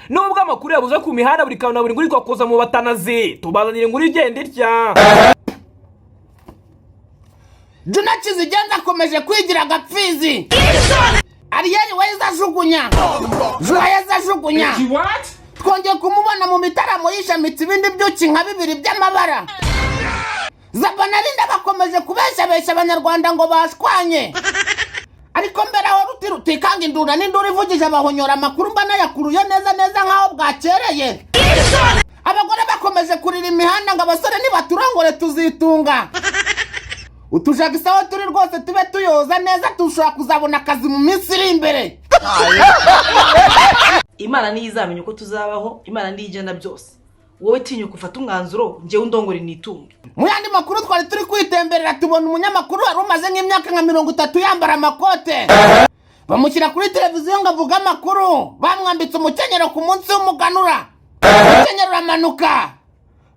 nubwo amakuru yabuze ku mihanda buri kantu buri nguri kwakoza mu batanazi tubazanira inguri igenda itya Junachi zigenza akomeje kwigira gapfizi Ariyeri weza jugunya Juhayeza jugunya twongeye kumubona mu mitaramo yishamitse ibindi byuki nka bibiri by'amabara Zabanarinda bakomeje kubeshabesha abanyarwanda ngo bashwanye ariko mbere aho rutikanga indura n'indura ivugije abahonyora amakuru mbana yakuruye neza nkaho bwakereye abagore bakomeje kurira imihanda ngo abasore nibaturongore tuzitunga utujagisaho turi rwose tube tuyoza neza tushobora kuzabona akazi mu minsi iri imbere Imana niyo izamenya uko tuzabaho Imana niyo igena byose wowe tinyuka ufata umwanzuro njye undongore nitunge mu yandi makuru twari turi kwitemberera tubona umunyamakuru wari umaze nk'imyaka nka 30 yambara amakote bamushyira kuri televiziyo ngo avuge amakuru bamwambitse umukenyero ku munsi w'umuganura umukenyero uramanuka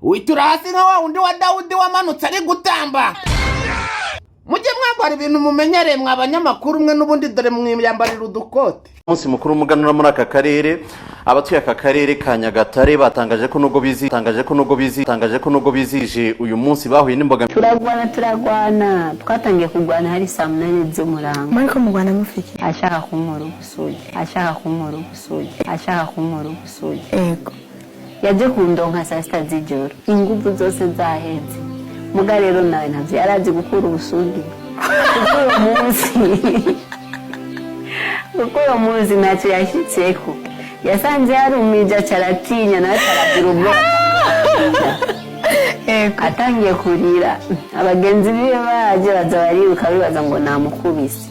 witura hasi nka wa undi wa Dawudi wamanutse ari gutamba mujye mwambara ibintu mumenyereye mwabanyamakuru mwe n'ubundi dore mwiyambarira udukote umunsi mukuru umuganura muri aka karere abatuye aka karere ka Nyagatare batangaje ko nubwo bizije uyu munsi bahuye n'imbogamizi turagwana twatangiye kugwana hari saa 8 z'umurango mariko mugwana mufiki ashaka kumura ubusugi ego yaje kundonka saa 6 z'ijoro ingufu zose zaheze muga rero nawe navyo yarazi gukura ubusugi kuko uwo munsi ntacyo yashyitseko yasanze hari umwija caratinya nawe caragira ubwoba atangiye kurira abagenzi biwe baje baza bariruka bibaza ngo namukubise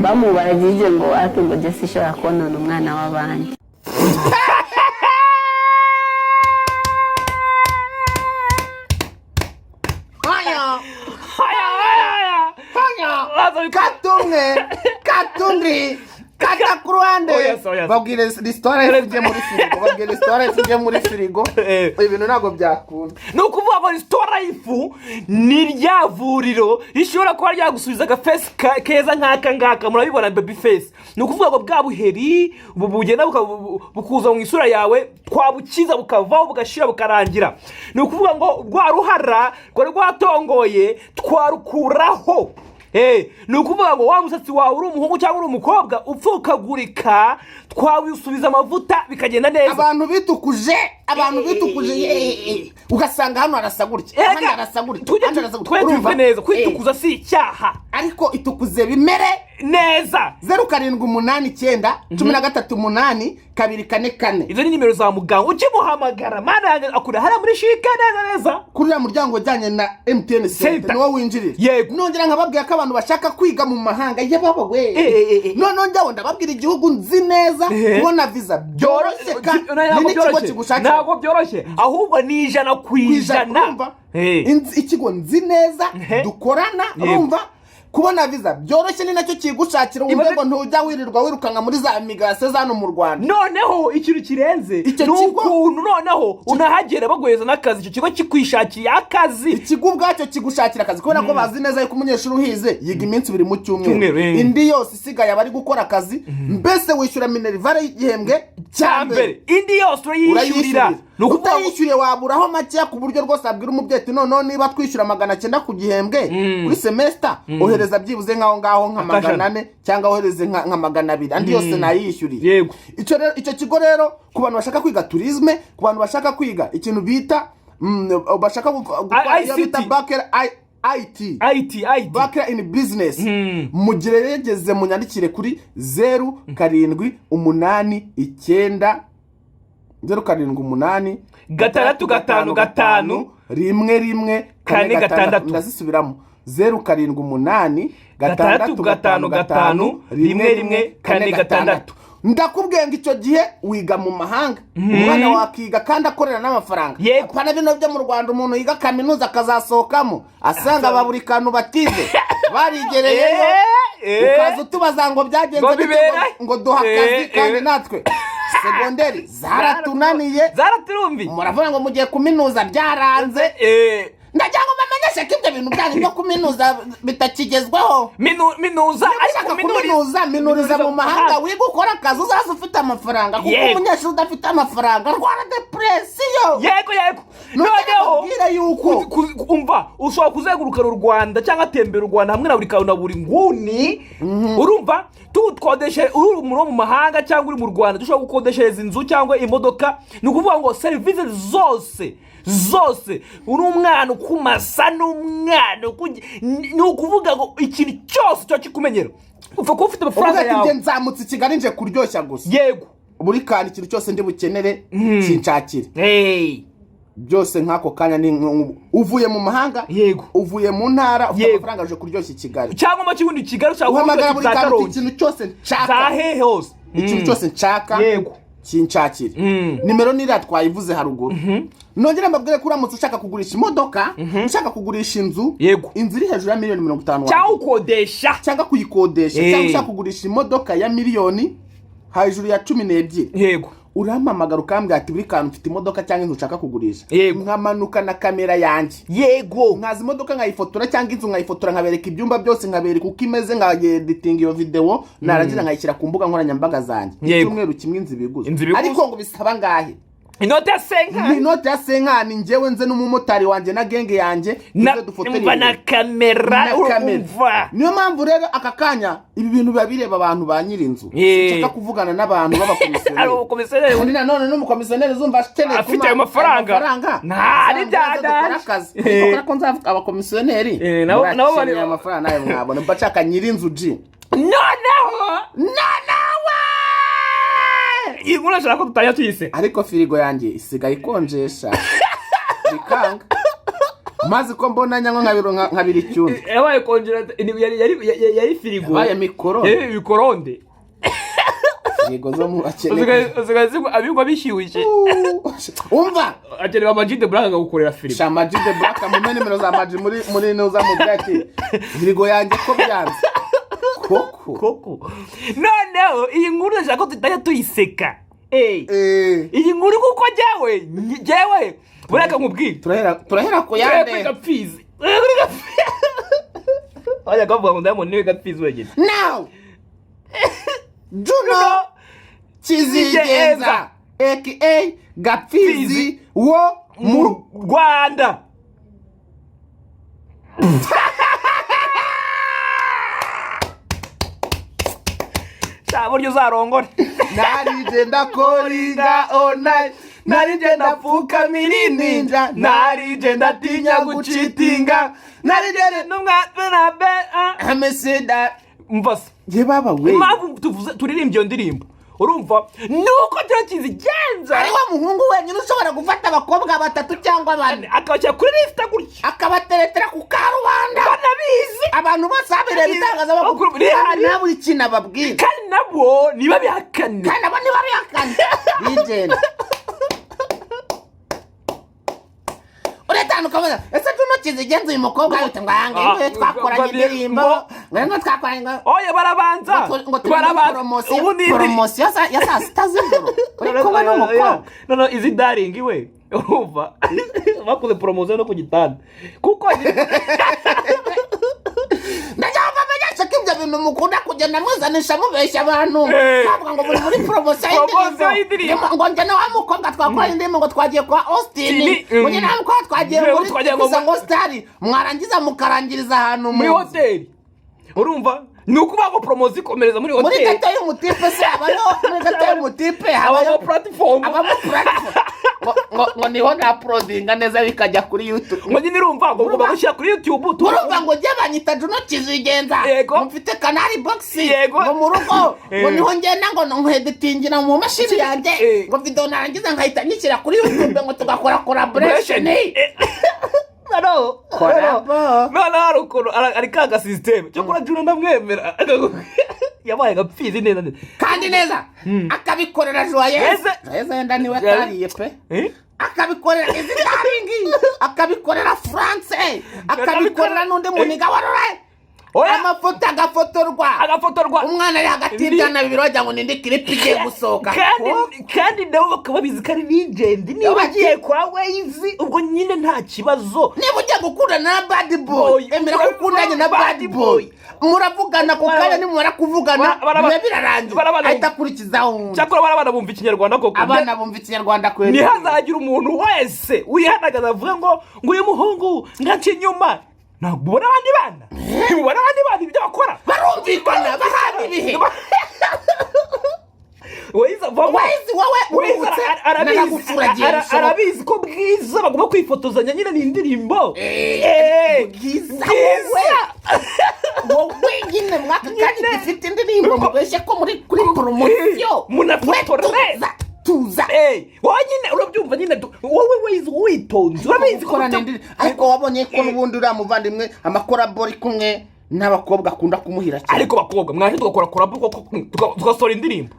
bamubagije ngo ake ngo je sishobora konona umwana w'abandi Katundri kata kuruhande babwire restaurant ifuje muri firigo ibintu nago byakunda no kuvuga ngo restaurant ni ryavuriro rishobora kuba ryagusubiza agafesi keza nk'aka ngaka murabibona baby face no kuvuga ngo bwabuheri bugenda bukuza mu isura yawe twabukiza bukavaho bugashira bukarangira no kuvuga ngo rwaruhara rwatongoye twarukuraho ni ukuvuga ngo wa musatsi wawe uri umuhungu cyangwa uri umukobwa upfukagurika twawisubiza amavuta bikagenda neza abantu bitukuje ugasanga hano arasagurike hano arasagurike twetwe neza kwitukuza si icyaha ariko itukuze bimere neza 0789 138 244 izo ni nimero za muganga ukimuhamagara mana yanjye akura hara muri shike neza kuri ya muryango wajyanye na MTN Center niwo winjirira nongera nkababwiye ko abantu bashaka kwiga mu mahanga yababo we none njyaho ndababwira igihugu nzi neza kubona visa byoroshye kandi n'ikigo kigushakira ntabwo byoroshye ahubwo ni 100% ikigo nzi neza dukorana urumva kubona visa byoroshye ni nacyo kigushakira umwego ntujya wirirwa wirukanka muri za migration zano mu Rwanda noneho ikintu kirenze n'ukuntu noneho unahagera bagoyeza n'akazi icyo kigo kikwishakira akazi ikigo ubwacyo kigushakira akazi kubera ko bazi neza yuko umunyeshuri uhize yiga iminsi 2 mu cyumweru indi yose isigaye abari gukora akazi mbese wishyura minerivare y'igihembwe cyambere indi yose urayishyurira utayishyuye waburaho make ku buryo rwose abwira umubyeyi none niba twishyura 900 ku gihembwe kuri semester ohereza byibuze nkaho nka 400 cyangwa ohereze nka 200 andi yose nayishyuriye yego icyo kigo rero ku bantu bashaka kwiga tourisme ku bantu bashaka kwiga ikintu bita bashaka gukora iyo bita IT Bakra in business mugerageze munyandikire kuri 0789 078 655 11 ndasubiramo 0788 655 11 ndakubwiye ngo icyo gihe wiga mu mahanga umwana wakiga kandi akorera n'amafaranga apana bino byo mu Rwanda umuntu yiga kaminuza akazasohokamo asanga baburikantu batize barigereyeyo ukaza tubaza ngo byagenze ngo duha akazi kandi natwe segonderi zaratunaniye zaraturumbi muravuga ngo mugiye kuminuza byaranze ndagira ngo bamenye umenyesha ko ibyo bintu byanyu byo kuminuza bitakigezweho. Minuza ariko minuriza mu mahanga wiga ukora akazi uzaza ufite amafaranga kuko umunyeshuri udafite amafaranga arwara depresiyo. Yego noneho umva ushobora kuzenguruka u Rwanda cyangwa atembera u Rwanda hamwe na buri kantu na buri nguni. Urumva tutkodeshe uri mu mahanga cyangwa uri mu Rwanda dushobora gukodeshereza inzu cyangwa imodoka. Ni ukuvuga ngo serivisi zose uri umwana ukumasa n'umwana ni ukuvuga ngo ikintu cyose cyo kikumenyera upfa kuba ufite amafaranga yawe. Uvuga nzamutse Kigali nje kuryoshya gusa. Yego buri kandi ikintu cyose ndi bukenere kinshakire. Byose nk'ako kanya ni uvuye mu mahanga. Yego uvuye mu ntara ufite amafaranga aje kuryoshya Kigali cyangwa mu kibundi Kigali ushaka guhamagara buri kandi ikintu cyose nshaka zahe hose ikintu cyose nshaka. Yego kinshakire. Nimero nira twayivuze haruguru. Nongera mbabwire ko uramutse ushaka kugurisha imodoka, ushaka kugurisha inzu, inzu iri hejuru ya miliyoni 50 cyangwa ukodesha cyangwa kuyikodesha cyangwa ushaka kugurisha imodoka ya miliyoni hejuru ya 12. Yego urampamagara ukambwira ati buri kantu mfite imodoka cyangwa inzu ushaka kugurisha. Nkamanuka na kamera yanjye. Yego nkazi imodoka nkayifotora cyangwa inzu nkayifotora nkabereka ibyumba byose nkabereka uko imeze nkayeditinga iyo video narangiza nkayishyira ku mbuga nkoranyambaga zanjye. Icyumweru kimwe inzu biguze ariko ngo bisaba ngahe inoti ya senkani njyewe nze n'umumotari wanjye na genge yanjye dufotora na kamera urumva. Niyo mpamvu rero aka kanya ibi bintu biba bireba abantu ba nyirinzu. Nshaka kuvugana n'abantu b'abakomisiyoneri none n'umukomisiyoneri uzumva afite amafaranga ntari byadakazi kuko nzavuga abakomisiyoneri nabo bari amafaranga nayo mwabona mbashaka nyirinzu noneho inkuru ashaka ko tutanya tuyise ariko firigo yanjye isigaye ikonjesha bikanga maze ko mbona nyango nkabiri cyundi yabaye konjera yari firigo yabaye mikoronde firigo zo mu akene abingwa bishyushye umva akenera amajide black gukorera firigo shamajide black mu nimero za maji muri noza mu byaki firigo yanjye ko byanze koko noneho iyi nkuru ndashaka ko tutanya tuyiseka. Iyi nkuru kuko jyewe bureka nkubwire turahera ko yande gapfizi oya gavuga ngo ndamo niwe gapfizi wenyine now Juno Kizigenza aka Gapfizi wo mu Rwanda. Buryo uzarongore narije ndakoringa online narije ndapfuka mirinja narije ndatinya gucitinga narije n'umwana be ameseda mvase je baba we impamvu turirimbye iyo ndirimbo urumva nuko Kizigenza ari wa muhungu wenyine ushobora gufata abakobwa 3 cyangwa 4 akabashyira kuri lista gutya akabateretera ku karubanda banabizi abantu bose abire bitangaza bakuru nabo ikina babwira kandi nabo niba bihakane legend uretanu kabaza ese Juno Kizigenza uyu mukobwa yute ngo yange twakoranye indirimbo ngo twakoranye oya barabanza promotion ya saa sita z'ijoro uriko bano mukobwa no izi darling we urumva bakoze promotion no ku gitanda kuko ndajya bamenyesha ko ibyo bintu mukunda kugenda mwizanisha mubeshya abantu bavuga ngo muri promotion y'indirimbo ngo njye na wa mukobwa twakoranye indirimbo ngo twagiye kwa Austin ngo njye na wa mukobwa twagiye muri ngo star mwarangiza mukarangiriza ahantu muri hotel urumva nukuba ngo promotion ikomereza muri hotel muri gato y'umutipe se abayo muri gato y'umutipe abayo platform ngo niho na uploadinga neza bikajya kuri YouTube ngo nyine urumva ngo bagushyira kuri YouTube urumva ngo jye banyita Juno Kizigenza mfite kanari box ngo mu rugo ngo niho ngenda ngo nkeditingira mu mashini yanjye ngo video narangiza nkahita nyishyira kuri YouTube ngo tugakora collaboration no arukuru ari kaga system cyo kora Juno ndamwemera yabaye Gapfizi neza kandi neza akabikorera joyeze yenda niwe kariye pe akabikorera izidaringi akabikorera France akabikorera n'undi muniga warore amafoto agafotorwa umwana ari hagati y'ibyana bibiri wagira ngo nindi clip igiye gusohoka kandi nabo bakaba bizi ko ari legend niba agiye kwa Waze ubwo nyine nta kibazo niba ugiye gukundana na bad boy emera ko ukundanye na bad boy muravugana ko kanya nimara kuvugana biba birarangira ahita akurikizaho cyakora barabana bumva ikinyarwanda koko abana bumva ikinyarwanda kweli ntihazagira umuntu wese wihanagaza avuga ngo uyu muhungu ngaca inyuma ntabwo ubona abandi bana ibyo bakora barumvikana bahana ibihe Waze arabizi ko Bwiza bagomba kwifotozanya nyine n'indirimbo Bwiza wowe nyine mwaka kandi dufite indirimbo mubeshye ko muri kuri promosiyo munafotoreza tuza wowe nyine urabyumva nyine wowe Waze witonze urabizi ko ariko wabonye ko n'ubundi uriya muvandimwe amakorabori kumwe n'abakobwa akunda kumuhira cyane ariko bakobwa mwaje tugakora korabo tugasora indirimbo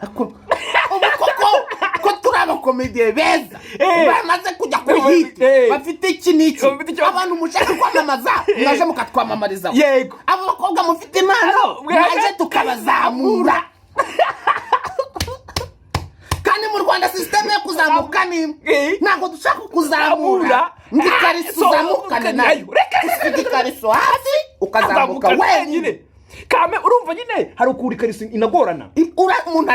ko turi abakomediye beza bamaze kujya kuri hit bafite iki n'iki abantu mushaka kwamamaza mwaje mukatwamamariza yego abo bakobwa mufite impano mwaje tukabazamura kandi mu Rwanda system yo kuzamuka ni ntabwo dushaka kuzamura ndikariso uzamukane nayo ndikariso hasi ukazamuka wenyine kame urumva nyine hari ukuri kariso inagorana umuntu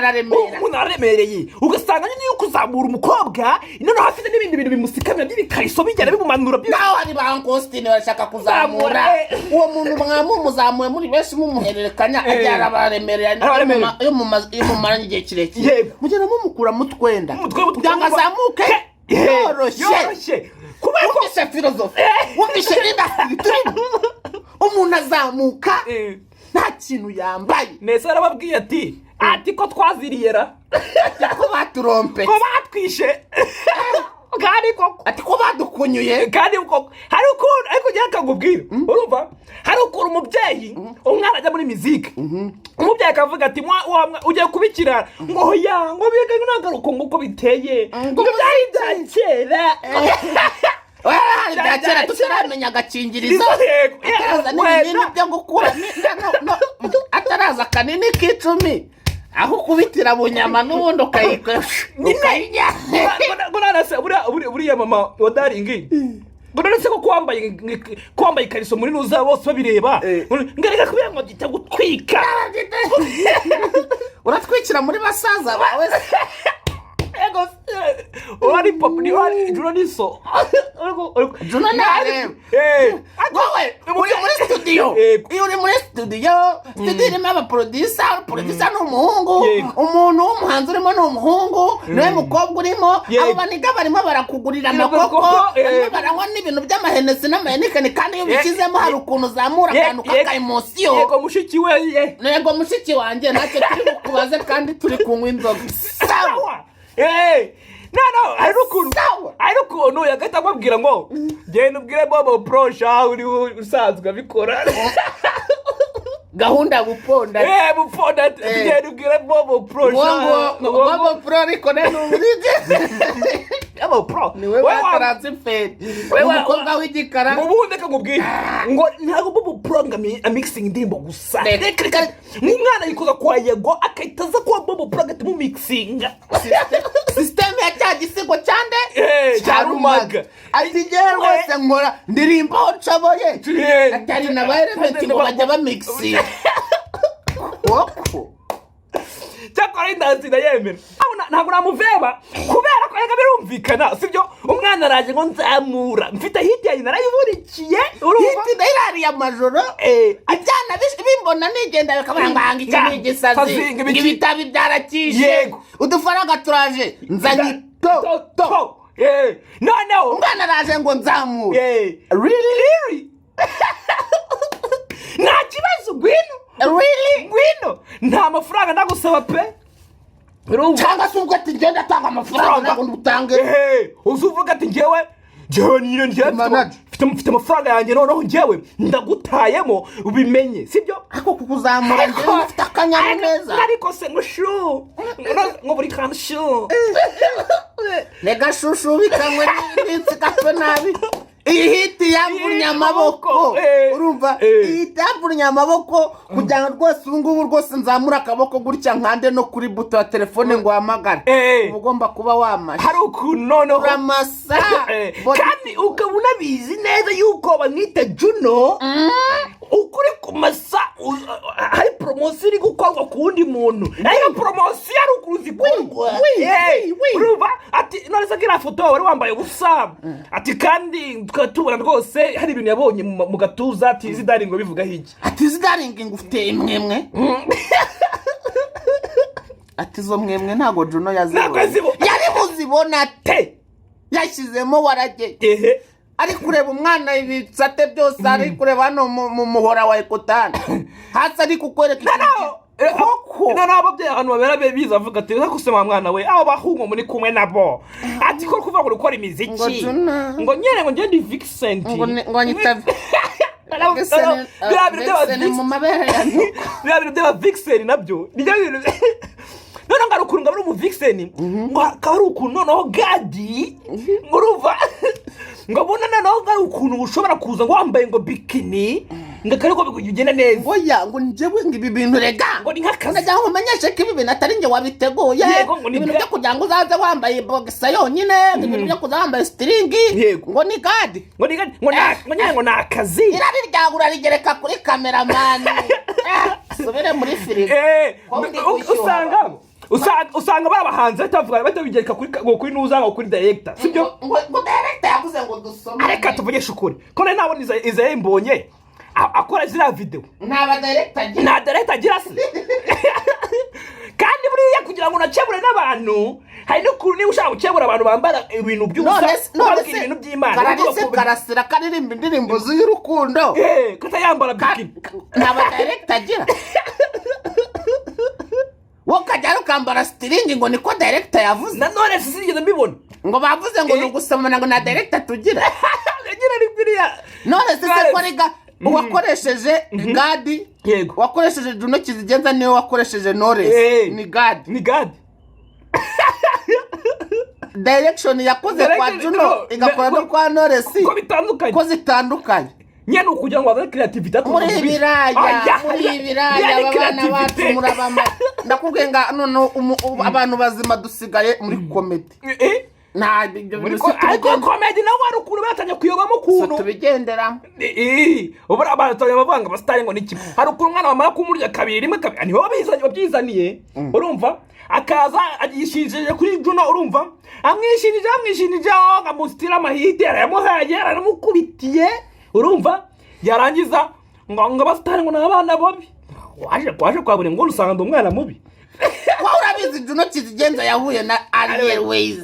araremereye ugasanga nyine yuko uzamura umukobwa none hafite n'ibindi bintu bimusikamira by'ibikariso bijyana bimumanura naho ari ba Augustine barashaka kuzamura uwo muntu mwamuzamuye muri benshi mumuhererekanya ajyara baremerera yo mumaranye igihe kirekire mugera mumukura mutwenda cyangwa azamuke yoroshye kubera ko wumvise filozofi wumvise industry umuntu azamuka nta kintu yambaye nese arababwiye ati ko twaziriyera ko baturompe ko batwishe kandi koko ati ko badukunyuye kandi koko hari ukuntu ariko njye akakubwira urumva hari ukuntu umubyeyi umwana ajya muri muzike umubyeyi akavuga ati ugiye kubikira ngo hoya ngo biga n'agaruko nguko biteye ngo byari bya kera kera tutaramenya agakingirizo ataraza n'ibinini byo gukura ataraza akanini k'icumi aho kubitira bunyama n'ubundi ukayirya buriya mama wa daringi buraretse ko kwambaye ikariso muri nuza bose babireba ngareka kubera ngo gita gutwika uratwikira muri basaza bawe wari pop ni wari Juroniso Juno nare wowe uri muri studio irimo aba producer n'umuhungu umuntu w'umuhanzi urimo n'umuhungu nawe mukobwa urimo abo baniga barimo barakugurira amakoko baranywa n'ibintu by'amahenesi n'amahenikani kandi iyo bishyizemo hari ukuntu uzamura akantu k'aka emosiyo yego mushiki weye yego mushiki wanjye ntacyo turi bukubaze kandi turi kunywa inzoga sawa hari ukuntu yagahita amubwira ngo genda ubwire Bobo Pro sha uri usanzwe abikora gahunda buponda buponda genda ubwire Bobo Pro sha Bobo Pro ariko n'umurije Bobo Pro niwe watransfer umukobwa w'igikara ubundi kakubwira ngo ntago Bobo Pro mixing indirimbo gusa umwana yikoza kwa Yego akahitaza kwa Bobo Pro agati mu mixinga system ya cya gisigo cyande cyarumaga ati jewe rwose nkora ndirimba aho nshoboye atari na ba element ngo bajya ba mixing cyakora indanzi ndayemera ntabwo namuveba kubera ko yaga birumvikana sibyo umwana araje ngo nzamura mfite hit yayi narayiburikiye hit ndayirari ya majoro ajyana bimbona nigenda bakabara nganga iki n'igisazi ibitabi byarakije udufaranga turaje nzanye to no umwana araje ngo nzamura really nta kibazo gwino nta mafaranga ndagusaba pe cyangwa se ubwo ati ngenda atanga amafaranga ntabwo ndutange uzuvuga ati njyewe mfite amafaranga yanjye noneho njyewe ndagutayemo ubimenye sibyo ariko kukuzamura njyewe mfite akanyamuneza ariko se ngo shu ngo buri kantu shu rega shushu bikanywe n'insi gafe nabi ihiti yamvunye amaboko urumva ihiti yamvunye amaboko kugira ngo rwose ubu ngubu rwose nzamura akaboko gutya nkande no kuri buto ya telefone ngo uhamagare uba ugomba kuba wamashe hari ukuntu noneho uramasa kandi ukaba unabizi neza yuko bamwita Juno ukuri kumasa hari poromosiyo iri gukorwa ku wundi muntu nayo poromosiyo ari ukuruzi kurwa urumva ati none se kiriya foto wari wambaye ubusa ati kandi tukaba tubona rwose hari ibintu yabonye mu gatuza ati izi daringo bivugaho iki ati izi daringo ngo ufite imwemwe ati izo mwemwe ntabwo Juno yazibona yari buzibona te yashyizemo warageye ari kureba umwana ibitsate byose ari kureba hano mu muhora wa ekotani hasi ari kukwereka koko n'ababyeyi ahantu babera biza avuga ati uza gusema mwana we abo bahungu muri kumwe nabo ati ko kuvuga ngo ukora imiziki ngo nyene ngo ngende Vixen ngo nyita bya bintu Vixen nabyo none ngari ukuntu ngabura mu Vixen ngo akaba ari ukuntu noneho gadi nguruva ngo abona noneho ngari ukuntu ushobora kuza ngo wambaye ngo bikini ngo kariko bigugenda neza oya ngo njyewe ngo ibi bintu rega ngo ni nk'akazi ndagira ngo umenyeshe ko ibi bintu atari njye wabiteguye ibintu byo kugira ngo uzaze wambaye bogisa yonyine ibintu byo kuza wambaye stringi ngo ni gadi ngo ni akazi irari ryawe urarigereka kuri kameramani subire muri firigo usanga babahanze batabigereka kuri nuza ngo kuri director sibyo ngo director yavuze ngo dusome areka tuvugeshe ukuri ko nari nabona Isaie mbonye akora ziriya video nta director agira se kandi buriya kugira ngo unakebure n'abantu hari n'ukuntu niba ushaka gukebura abantu bambara ibintu by'ubusa babwira ibintu by'Imana karasira karirimba indirimbo z'urukundo katayambara bikini nta director agira wokajya ukambara stringi ngo niko director yavuze nanone sinigeze mbibona ngo bavuze ngo nugusomana ngo na director tugira yagira ribiriya none se ko riga wakoresheje gadi wakoresheje Juno Kizigenza niwe wakoresheje Knowless ni gadi direction yakoze kwa Juno igakora no kwa Knowless ko zitandukanye nyene ukugira ngo bazane creativity muri ibiraya abana bacu murabama ndakubwiye nga none abantu bazima dusigaye muri comedy nta ariko comedy nawe ari ukuntu batanye kuyobamo ukuntu tubigenderamo ubura abantu bavanga abasitari ngo niki hari ukuntu umwana wamara kumurya kabiri rimwe kabiri niho babyizaniye urumva akaza agishije kuri Juno urumva amwishinije ngamustira amahite aramuhaye aramukubitiye urumva yarangiza ngo abasitari ngo n'abana bobi waje kwabure ngo usanga umwana mubi urabizi Juno Kizigenza yahuye na Airways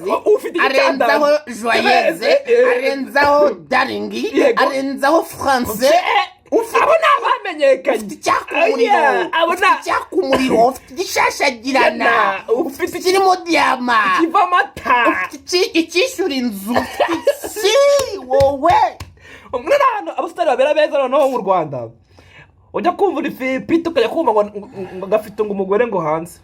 arenzaho Joyeuse arenzaho Daringi arenzaho France abona bamenyekanye icyakumuriro ufite igishashagirana ufite kirimo diyama kiva amata icyishyura inzu si wowe umwana abasitari babera beza noneho mu Rwanda ujya kumva uri Philipite ukajya kumva ngo gafite ngo umugore ngo hanze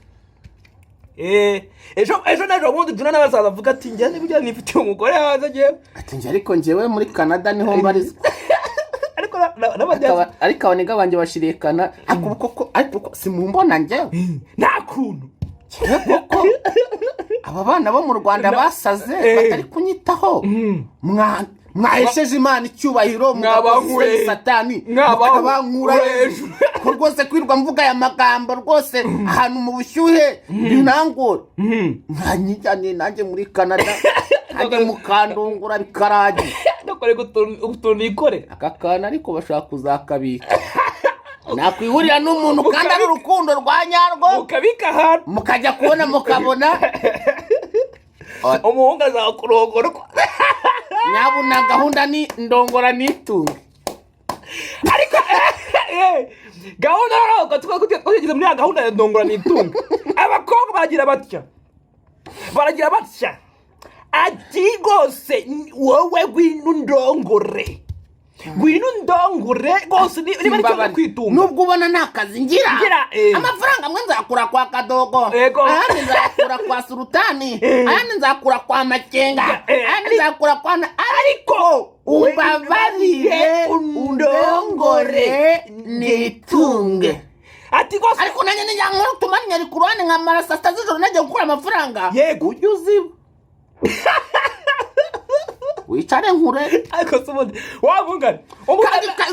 ejo naje ubundi Juno n'abasaza avuga ati njye nibyo nifitiye umugore hanze agiye ati njye ariko njyewe muri Canada niho mbarizwa ariko abaniga banjye bashirikana ariko simumbona njyewe nta kuntu koko aba bana bo mu Rwanda basaze batari kunyitaho mwahesheje Imana icyubahiro mwabankure satani mwabankura hejuru ko rwose kwirwa mvuga aya magambo rwose ahantu mu bushyuhe binangora nkanyijyane nanjye muri Canada hajye mukandungura bikaragi ndakore utuntu ikore aka kana ariko bashaka kuzakabika nakwihurira n'umuntu kandi ari urukundo rwa nyarwo mukabika ahantu mukajya kubona mukabona umuhungu azakurongora nyabuna gahunda ni ndongora nitunge ariko gahunda rero twageze muri gahunda ya ndongora nitunge abakobwa baragira batya ati rwose wowe gwino ndongore rwose niba ari cyo kwitunga nubwo ubona nta kazi ngira amafaranga amwe nzakura kwa Kadogo ayandi nzakura kwa Sultani ayandi nzakura kwa Makenga ayandi nzakura kwa ariko umbabarire undongore nitunge. ati gose ariko nanjye nijyankora utumanye ari kurwane nkamara saa sita z'ijoro najya gukura amafaranga. Yego. Ujye uziba wicare nkure. ariko sobundi wabungana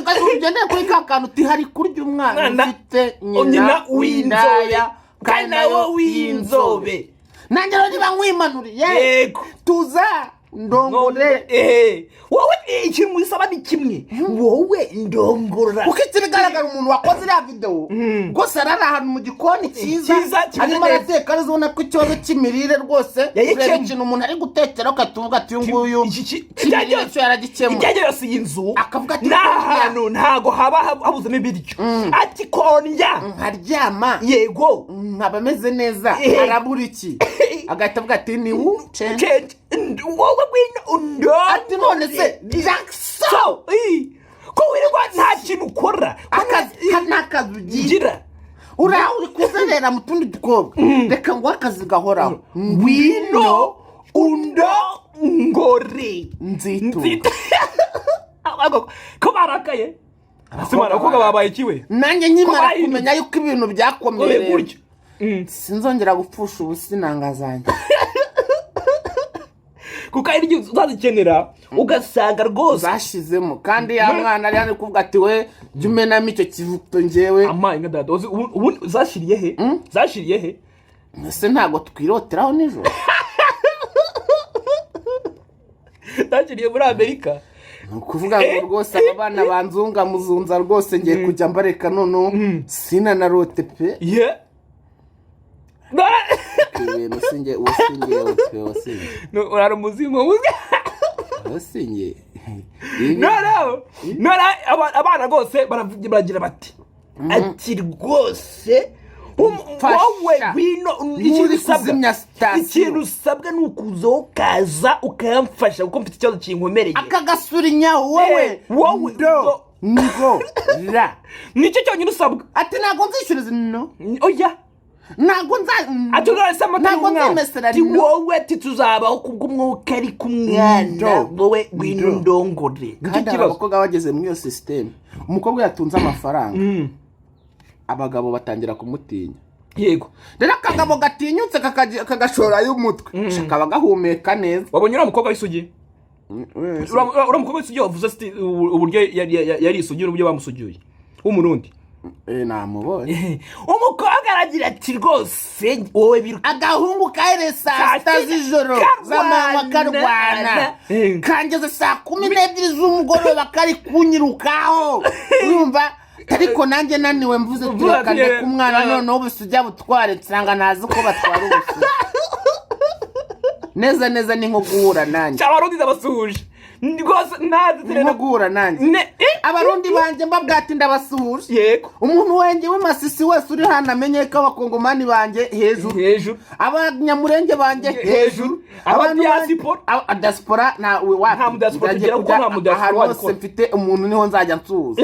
kandi ugendeye kuri ka kantu uti hari kurya umwana ufite nyina w'indaya kandi nawe w'inzobe. nanjye rero niba nkwimanuriye yego tuza ndongore. wowe ikintu musaba ni kimwe, wowe ndongora. kuko iki bigaragara umuntu wakoze iriya video rwose arari ahantu mu gikoni cyiza arimo arateka ari ubona ko ikibazo cy'imirire rwose ureba ikintu umuntu ari gutekera ukatuvuga ati uyu nguyu ikibazo cyo yaragikemura. ijyanye yose y'inzu akavuga ati n'ahantu ntago haba habuzemo ibiryo ati kondya nkaryama yego nkaba meze neza arabura iki agahita avuga ati ni wuce wowe gwino ati none se Jackson ko wirirwa nta kintu ukora akazi ugira uriya uri kuzerera mu tundi dukobwa reka ngo akazi gahoraho ngwino undongore nzitu ko barakaye abasimana abakobwa babaye ikiwe nanjye nkimara kumenya yuko ibintu byakomereye sinzongera gupfusha ubusinanga zanjye kuko ari igihe uzazikenera ugasanga rwose zashizemo kandi ya mwana ari hano kuvuga ati we jya umenamo icyo kivuto njyewe amaye nka dada ubu zashiriye he zashiriye he ese ntabwo twiroteraho nijoro zashiriye muri Amerika. ni ukuvuga ngo rwose aba bana banzunga muzunza rwose ngiye kujya mbareka noneho sinanarote pe ibintu singe uwasingiye pe wasingiye urara umuzima wasingiye none abana rwose baragira bati ati rwose wowe wino ikintu usabwa ni ukuza ukaza ukamfasha kuko mfite ikibazo kinkomereye akagasura inyawo wowe ngo ra nicyo cyonyine usabwa. ati ntabwo nzishyuriza no oya ntabwo nzamesera wowe tuzabaho kubw'umwuka ari kumwana wowe gwino ndongore. kandi abakobwa bageze muri iyo system umukobwa yatunze amafaranga abagabo batangira kumutinya. Yego rero akagabo gatinyutse kagashora y'umutwe kakaba gahumeka neza. wabonye uriya mukobwa w'isugi uriya mukobwa w'isugi wavuze uburyo yari isugi n'uburyo bamusugiye w'umurundi namubonye umukobwa aragira ati rwose wowe biruka agahungu kahere saa sita z'ijoro z'amanywa karwana kangeze saa 12 z'umugoroba kari kunyirukaho urumva ariko nanjye naniwe mvuze turakande ku mwana noneho ubusujya butware nsanga nazi ko batwara ubusu neza ni nko guhura nanjye abarundi ndabasuhuje rwose ntazi nko guhura nanjye abarundi banjye mbabwati ndabasuhuje. Yego umuntu wenge w'Masisi wese uri hano amenye ko abakongomani banjye hejuru abanyamurenge banjye hejuru abadiaspora na ahantu hose mfite umuntu niho nzajya nsuhuza.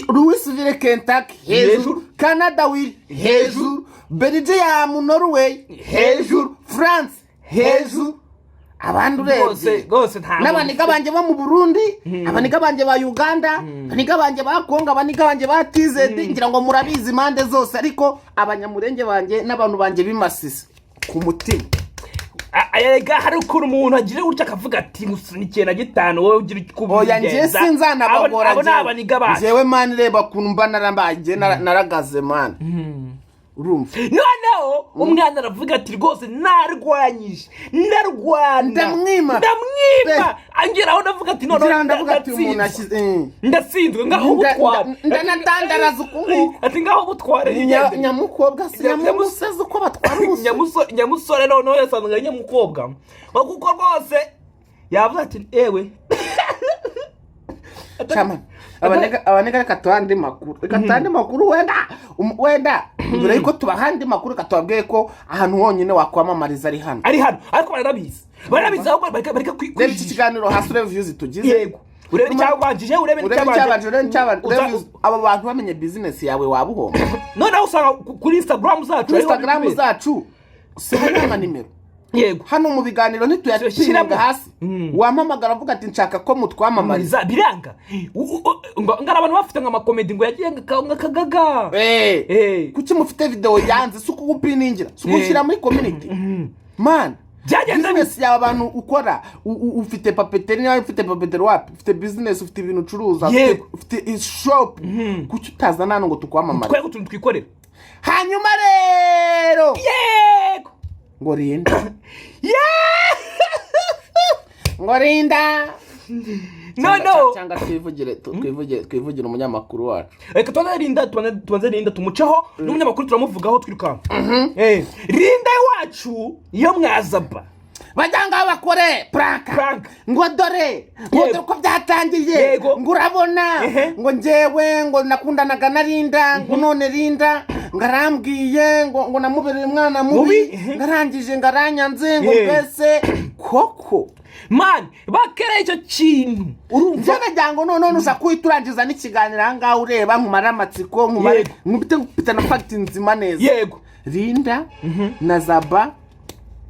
Louisville Kentucky hejuru Canada hejuru Belgium Norway hejuru France hejuru abandi urebye n'abaniga banje bo mu Burundi abaniga banje ba Uganda abaniga banje ba Kongo abaniga banje ba TZ ngira ngo murabizi impande zose ariko abanyamurenge banje n'abantu banje b'Imasisi ku mutima. Ayega hari ukuri umuntu agira gutya akavuga ati musunikiye na 5 wowe ugira kubigenza. Oya nje sinzanabagora jewe man reba kuntu mba narambaye naragaze man. Urumva noneho umwana aravuga ati rwose narwanyije ndamwima angeraho ndavuga ati noneho ndavuga ati umuntu ashize ndatsinzwe ngaho butwara ndanatandaraza ukuntu ati ngaho butware nyamukobwa sinyamuseze uko batwara nyamusore noneho yasanzwe nyamukobwa kuko rwose yavuze ati ewe chama abanega katwandi makuru wenda mbere yuko tubahandi makuru katwabwiye ko ahantu honyine wakwamamariza ari hano ariko barabizi aho bareka iki kiganiro hasi reviews tugize. Yego urebe cyabanje aba bantu bamenye business yawe wabuhomba noneho usanga kuri Instagram zacu sinema nimero yego hano mu biganiro ntituyapinga hasi wampamagara avuga ati nshaka ko mutwamamariza biranga ngara abantu bafite nka makomedi ngo yagiye ngakagaga kuki mufite video yanze suko gupiningira suko ushyira muri community man business yawe abantu ukora ufite papeterie nawe ufite papeterie wapi ufite business ufite ibintu ucuruza ufite shop kuki utazana ngo tukwamamare twego tuntu twikorera hanyuma rero yego ngo rinda ngo rinda no cyangwa twivugire umunyamakuru wacu reka tubanze rinda tumuceho n'umunyamakuru turamuvugaho twirukanka rinda wacu iyo mwazaba bajyanga bakore prank ngo dore ko byatangiye ngo urabona ngo njyewe ngo nakundanaga na Rinda ngo none Rinda ngarambwiye ngo namubereye umwana mubi ngarangije ngaranyanze ngo mbese koko man bakere icyo kintu urumva njyango none uza kwiturangiza n'ikiganiro ahangaha ureba nkumara amatsiko nkumare nkubite na fact nzima neza yego Rinda na Zaba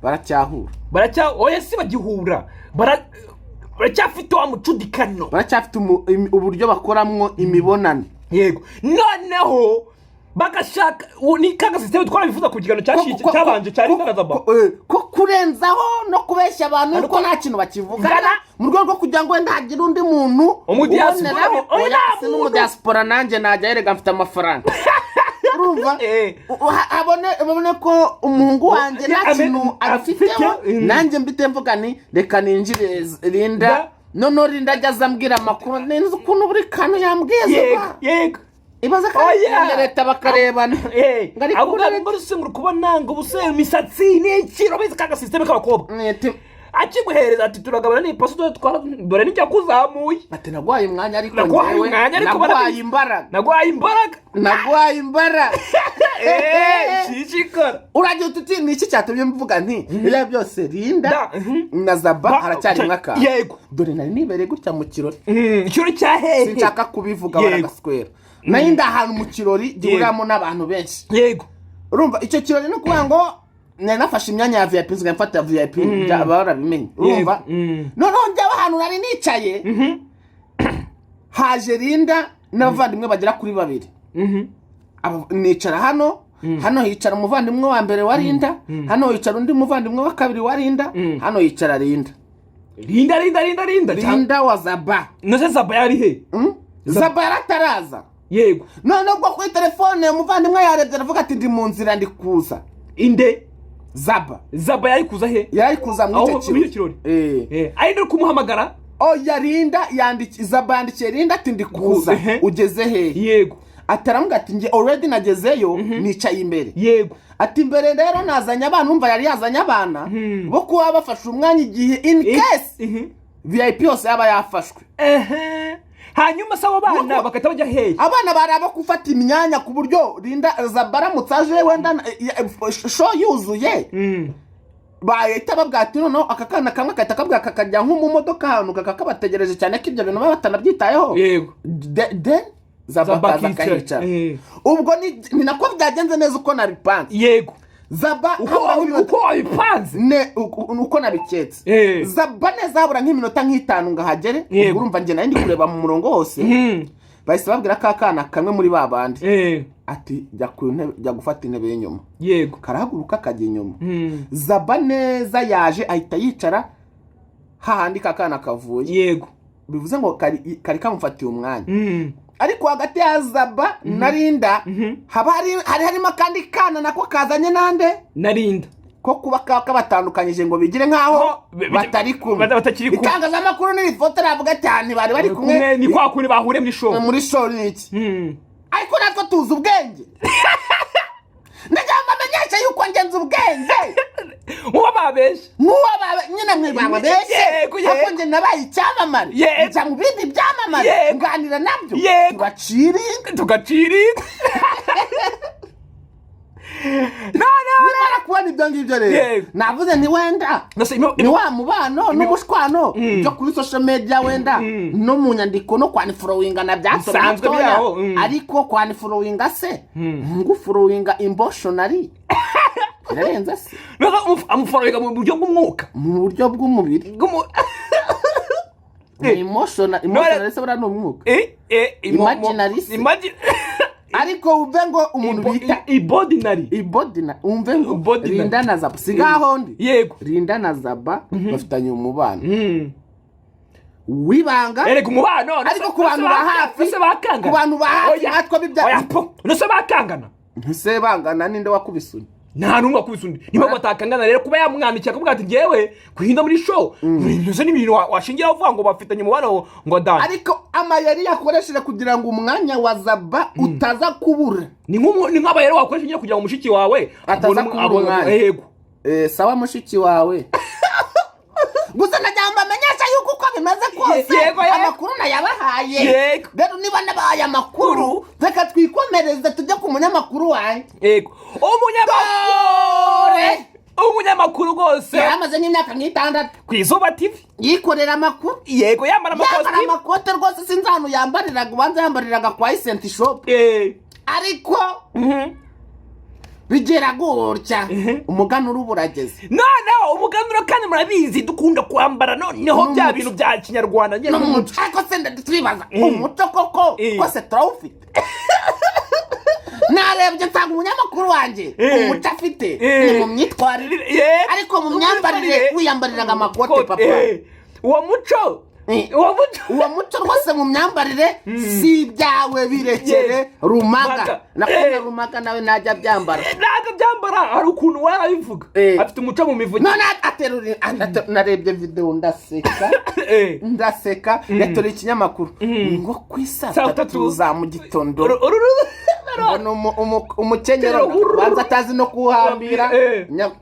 baracyahura oya si bagihura baracyafite wa mucudikano baracyafite uburyo bakoramwo imibonano yego noneho bagashaka ni kaga system twarabivuza ku kigano cyabanje cyari ndazaba ko kurenzaho no kubeshya abantu ko nta kintu bakivugana mu rwego rwo kugira ngo wenda hagire undi muntu umudiaspora nanjye najya yerega mfite amafaranga urumva abone ko umuhungu wanjye nta kintu afiteho nanjye mbite mvuga ni reka ninjire Rinda none Rinda ajya azambwira amakuru neza ukuntu buri kantu yambwiye yego ibaza ko leta bakarebana ngo rusengura kubona ngo ubuse imisatsi n'ikiro bize kaga system k'abakobwa akiguhereza ati turagabana n'ipaso dore n'icyo kuzamuye ati nagwaye umwanya ariko nagwaye imbaraga shishikara uragiye ututi niki cyatumye mvuga nti bya byose Rinda na Zaba haracyari mwaka yego dore nari nibereye gutya mu kirori ikirori cyahehe sinshaka kubivuga baragaswera nayo ndahantu mu kirori gihuriramo n'abantu benshi yego urumva icyo kirori no kuvuga ngo nafashe imyanya ya VIP nsigaye mfata VIP barabimenye urumva noneho njya ahantu nari nicaye haje Rinda n'abavandimwe bagera kuri babiri nicara hano hicara umuvandimwe wa mbere wa Rinda hano hicara undi muvandimwe wa kabiri wa Rinda hano hicara Rinda wa Zaba nose Zaba yari he Zaba yarataraza yego none ubwo kuri telefone umuvandimwe yarebye aravuga ati ndi mu nzira ndi kuza inde Zaba yari kuza he yari kuza muri icyo kirori ari no kumuhamagara Rinda Zaba yandikiye Rinda ati ndi kuza ugeze he yego ataramuga ati nge already nagezeyo nicaye imbere yego ati mbere rero nazanye abana umva yari yazanye abana bo kuba bafashe umwanya igihe in case VIP yose yaba yafashwe hanyuma sabo bana bakata bajya hehe abana baraba gufata imyanya ku buryo Rinda Zabara mutsaje wenda show yuzuye bahita babwati noneho akakana kamwe kahita kabwa kakajya nko mu modoka hano kakabategereje cyane ko ibyo bintu batanabyitayeho yego then Zaba kahicara ubwo ni nako byagenze neza uko nabipanze yego Zaba uko wabipanze uko nabiketse Zaba neza habura nk'iminota nk'itanu ngahagere urumva nge nari ndi kureba mu murongo hose bahise babwira kakana kamwe muri babandi ati jya gufata intebe y'inyuma yego karahaguruka kajya inyuma Zaba neza yaje ahita yicara hahandi kakana kavuye yego bivuze ngo kari kamufatiye umwanya ariko hagati ya Zaba na Rinda harimo kandi kana nako kazanye nande na Rinda ko kuba kabatandukanyije ngo bigire nkaho batari kumwe itangazamakuru n'ifoto ravuga cyane bari kumwe ni kwa kuri bahure muri show niki ariko natwe tuzi ubwenge ndajyamba menyesha yuko ngenza ubwenge nyine mwibabeshe ako nge nabaye icyamamare nja mu bindi byamamare nganira nabyo tugaciringa nimara kubona ibyo ngibyo rero navuze ni wenda ni wa mubano n'umushwano byo kuri social media wenda no mu nyandiko no kwanifurowinga na byasanzwe byaho ariko kwanifurowinga se ngufurowinga emotionally birarenza se amuforoga mu buryo bw'umwuka mu buryo bw'umubiri emotional se bura n'umwuka imaginary ariko umve ngo umuntu bita ibodinary umve ngo Linda na Zaba sigaho ndi yego Linda na Zaba bafitanye umubano wibanga erega umubano ariko ku bantu ba hafi ku bantu ba hafi natwe bibya nose bakangana ntuse bangana ninde wakubisuni nta numwe akubisundi niba batakangana rero kuba yamwandikira kuvuga ati ngewe guhinda muri show byose ni ibintu washingira uvuga ngo bafitanye umubano ngo dani ariko amayeri yakoresheje kugira ngo umwanya wa Zaba utaza kubura ni nk'abayeri wakoresheje kugira ngo mushiki wawe ataza kubura yego sawa mushiki wawe gusa najyamba amenyesha yuko uko bimeze kose amakuru nayabahaye rero niba nabahaye amakuru reka twikomereze tujye ku munyamakuru wanjye yego umunyamakuru rwose yamaze nk'imyaka nk'itandatu ku Izuba TV yikorera amakuru yego yambara amakote rwose sinzi ahantu yambariraga ubanza yambariraga kwa Isenti Shop ariko bigera gutya umuganura uburageze noneho umuganura kandi murabizi dukunda kwambara noneho bya bintu bya kinyarwanda nyine n'umuco ariko se ndatwibaza umuco koko kose turawufite narebye nsanga umunyamakuru wanjye umuco afite ni mu myitwarire ariko mu myambarire wiyambariraga amakote papa uwo muco rwose mu myambarire si ibyawe birekere Rumaga nakubona Rumaga nawe najya byambara hari ukuntu warabivuga afite umuco mu mivugo none aterura narebye video ndaseka yatora ikinyamakuru ngo ku saa 3 za mu gitondo umukenyero banza atazi no kuhambira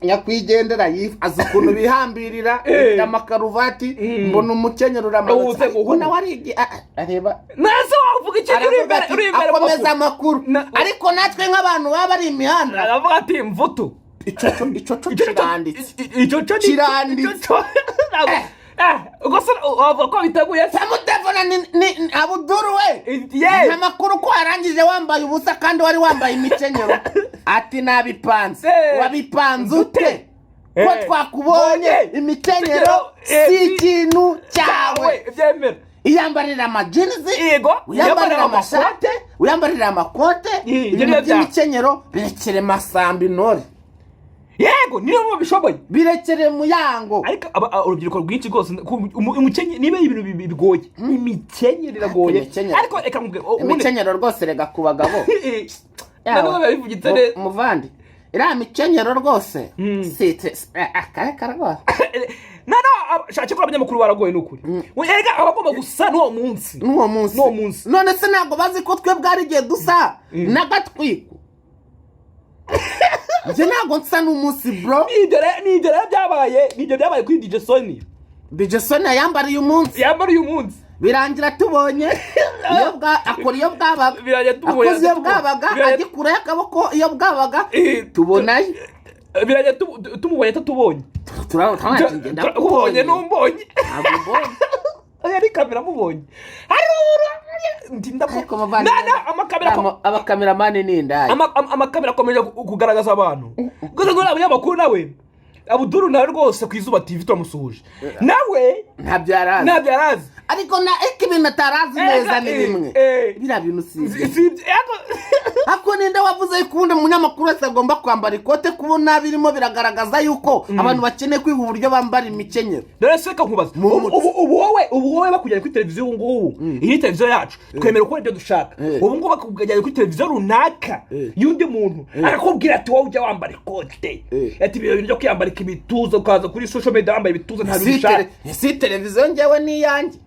nyakwigendera azi ukuntu bihambirira amakaruvati mbona umukenyero uramanutse ubona warigi areba nase wavuga ikintu uri imbere akomeza amakuru ariko natwe nk'abantu baba ari imihanda aravuga ati mvuto icoco kiranditse gusa wavuga ko biteguye samutefona ni Abuduru we amakuru ko arangije wambaye ubusa kandi wari wambaye imikenyero ati nabipanze wabipanze ute ko twakubonye imikenyero si ikintu cyawe byemera iyambarira amajinizi yego uyambarira amashate uyambarira amakote imikenyero birekere Masambi Nori yego niyo bishoboye birekere Muyango ariko urubyiruko rwinshi rwose umukenye niba ibintu bigoye imikenyero iragoye ariko reka mubwe imikenyero rwose rega ku bagabo muvandi iriya mikenyero rwose akareka rwose shake ko abanyamakuru baragoye n'ukuri erega abagomba gusa n'uwo munsi none se ntabwo bazi ko twe bwari igihe dusa n'agatwiko njye ntabwo nsa n'umunsi bro nibyo rero byabaye kuri DJ Sonia yambariye umunsi birangira tubonye akora iyo bwabaga akoze iyo bwabaga agikuraho akaboko iyo bwabaga tubonayo birajya tumubonye tutubonye turabonye n'umbonye yari kamera mubonye abakameramani ni indaya amakamera akomeje kugaragaza abantu gusa ngo abanyamakuru nawe Abuduru nawe rwose ku Izuba TV turamusuhuje nawe ntabyo yarazi ariko na ibintu atarazi neza ni bimwe biriya bintu ako ninde wavuze yuko umunyamakuru wese agomba kwambara ikote kubona birimo biragaragaza yuko abantu bakeneye kwiga uburyo bambara imikenyero dore se nkubaza ubu wowe bakujyana kuri televiziyo ngubu iyi televiziyo yacu twemera uko ibyo dushaka ubu ngubu bakujyana kuri televiziyo runaka y'undi muntu arakubwira ati wowe ujya wambara ikote ati ibyo bintu byo kwiyambarika ibituza ukaza kuri social media wambaye ibituza nta bintu ushaka si televiziyo njyewe ni iyanjye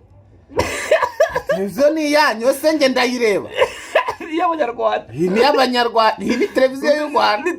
televiziyo ni iyanyu yose njye ndayireba iy'abanyarwanda iyi ni iy'abanyarwanda iyi ni televiziyo y'u Rwanda